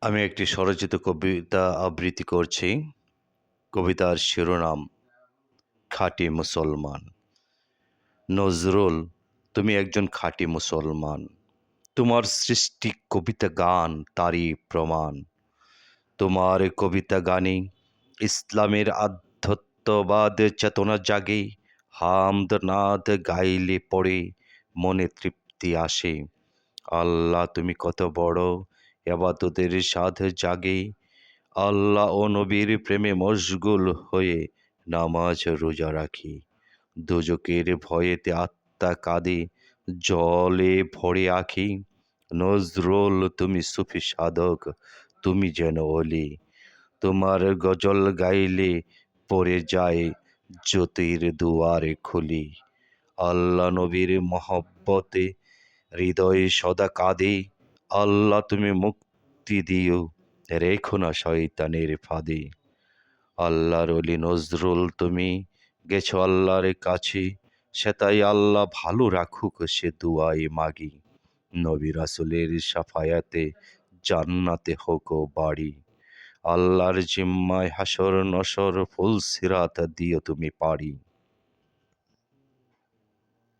আমি একটি স্বরচিত কবিতা আবৃত্তি করছি। কবিতার শিরোনাম খাঁটি মুসলমান। নজরুল, তুমি একজন খাঁটি মুসলমান। তোমার সৃষ্টি কবিতা গান তারই প্রমাণ। তোমার কবিতা গানে ইসলামের আধ্যাত্মবাদ চেতনা জাগে। হামদ নাদ গাইলে পড়ে মনে তৃপ্তি আসে। আল্লাহ তুমি কত বড়, এবাদতের সাধ জাগে। আল্লাহ ও নবীর প্রেমে মশগুল হয়ে নামাজ রোজা রাখি। দোজকের ভয়েতে আত্মা কাঁদে, জলে ভরে আঁখি। নজরুল তুমি সুফি সাধক, তুমি যেন অলি। তোমার গজল গাইলে পড়ে যায় জ্যোতির দুয়ারে খুলি। আল্লাহ নবীর মহব্বতে হৃদয়ে সদা কাঁদে। আল্লাহ তুমি মুক্তি দিও, রেখো না শয়তানের ফাঁদে। আল্লাহর অলি নজরুল তুমি গেছো আল্লাহর কাছে, সেটাই আল্লাহ ভালো রাখুক সে দুয়াই মাগি। নবী রাসূলের শাফায়াতে জান্নাতে হোক বাড়ি। আল্লাহর জিম্মায় হাসর নসর ফুল সিরাত দিও তুমি পারি।